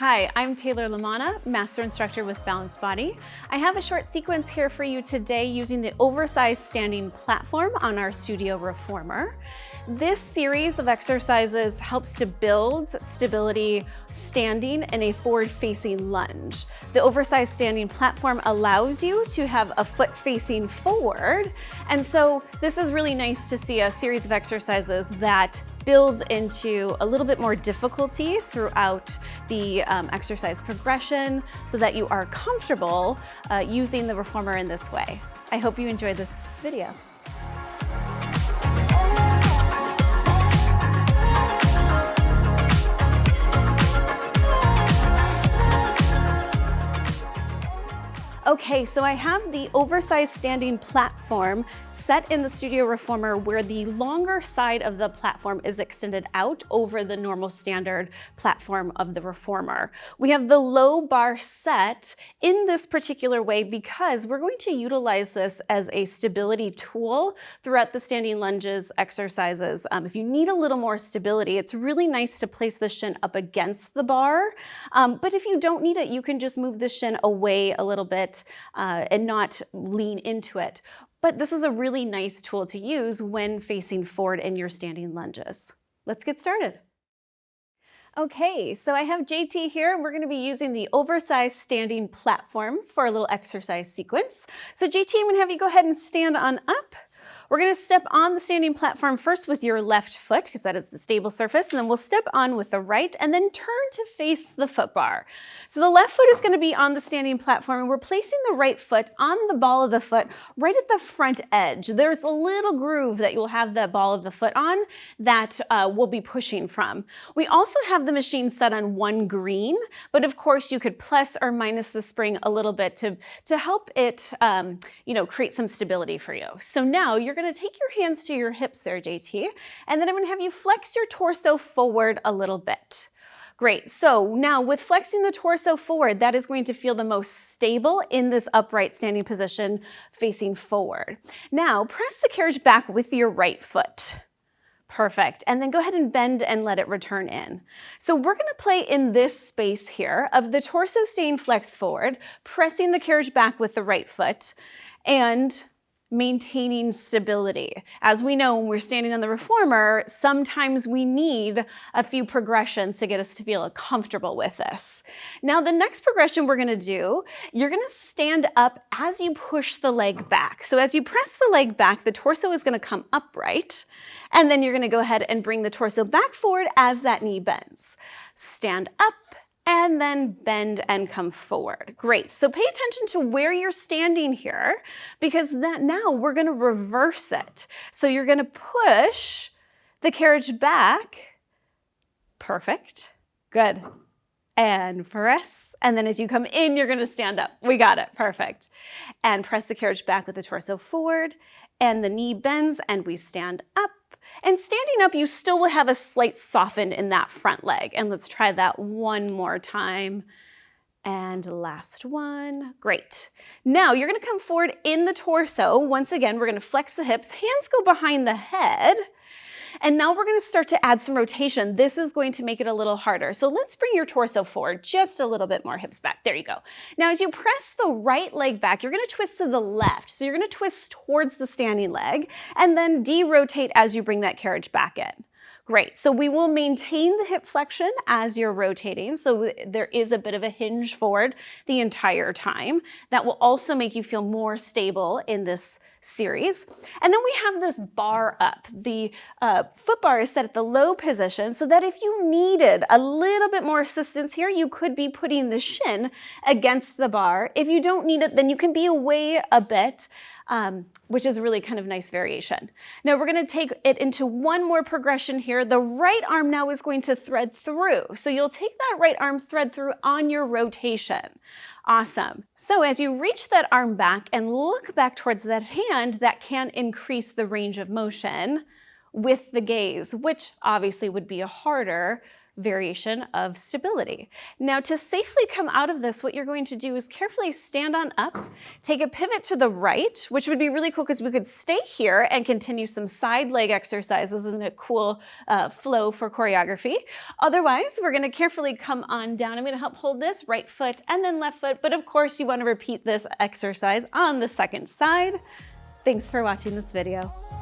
Hi, I'm Taylor Lamanna, Master Instructor with Balanced Body. I have a short sequence here for you today using the Oversized Standing Platform on our Studio Reformer. This series of exercises helps to build stability standing in a forward-facing lunge. The Oversized Standing Platform allows you to have a foot facing forward, and so this is really nice to see a series of exercises that builds into a little bit more difficulty throughout the exercise progression so that you are comfortable using the reformer in this way. I hope you enjoyed this video. Okay, so I have the Oversized Standing Platform set in the Studio Reformer where the longer side of the platform is extended out over the normal standard platform of the Reformer. We have the low bar set in this particular way because we're going to utilize this as a stability tool throughout the standing lunges exercises. If you need a little more stability, it's really nice to place the shin up against the bar, but if you don't need it, you can just move the shin away a little bit and not lean into it. But this is a really nice tool to use when facing forward in your standing lunges. Let's get started. Okay, so I have JT here and we're going to be using the Oversized Standing Platform for a little exercise sequence. So JT, I'm going to have you go ahead and stand on up. We're going to step on the standing platform first with your left foot because that is the stable surface, and then we'll step on with the right and then turn to face the foot bar. So the left foot is going to be on the standing platform and we're placing the right foot on the ball of the foot right at the front edge. There's a little groove that you'll have the ball of the foot on that we'll be pushing from. We also have the machine set on 1 green, but of course you could plus or minus the spring a little bit to help it create some stability for you. So now you're going to take your hands to your hips there, JT, and then I'm going to have you flex your torso forward a little bit. Great, so now with flexing the torso forward, that is going to feel the most stable in this upright standing position facing forward. Now press the carriage back with your right foot. Perfect, and then go ahead and bend and let it return in. So we're gonna play in this space here of the torso staying flexed forward, pressing the carriage back with the right foot, and maintaining stability. As we know, when we're standing on the reformer, sometimes we need a few progressions to get us to feel comfortable with this. Now, the next progression we're gonna do, you're gonna stand up as you push the leg back. So as you press the leg back, the torso is gonna come upright, and then you're gonna go ahead and bring the torso back forward as that knee bends. Stand up, and then bend and come forward. Great, so pay attention to where you're standing here because now we're gonna reverse it. So you're gonna push the carriage back. Perfect, good. And press, and then as you come in, you're gonna stand up. We got it, perfect. And press the carriage back with the torso forward, and the knee bends, and we stand up. And standing up, you still will have a slight soften in that front leg. And let's try that one more time. And last one, great. Now you're gonna come forward in the torso. Once again, we're gonna flex the hips, hands go behind the head. And now we're gonna start to add some rotation. This is going to make it a little harder. So let's bring your torso forward just a little bit more, hips back. There you go. Now as you press the right leg back, you're gonna twist to the left. So you're gonna twist towards the standing leg and then de-rotate as you bring that carriage back in. Great, so we will maintain the hip flexion as you're rotating. So there is a bit of a hinge forward the entire time. That will also make you feel more stable in this series. And then we have this bar up. The foot bar is set at the low position so that if you needed a little bit more assistance here, you could be putting the shin against the bar. If you don't need it, then you can be away a bit, which is really kind of nice variation. Now we're gonna take it into one more progression here. The right arm now is going to thread through. So you'll take that right arm thread through on your rotation. Awesome. So as you reach that arm back and look back towards that hand, that can increase the range of motion with the gaze, which obviously would be a harder variation of stability. Now, to safely come out of this, what you're going to do is carefully stand on up, take a pivot to the right, which would be really cool because we could stay here and continue some side leg exercises in a cool flow for choreography. Otherwise, we're going to carefully come on down. I'm going to help hold this right foot and then left foot, but of course you want to repeat this exercise on the second side. Thanks for watching this video.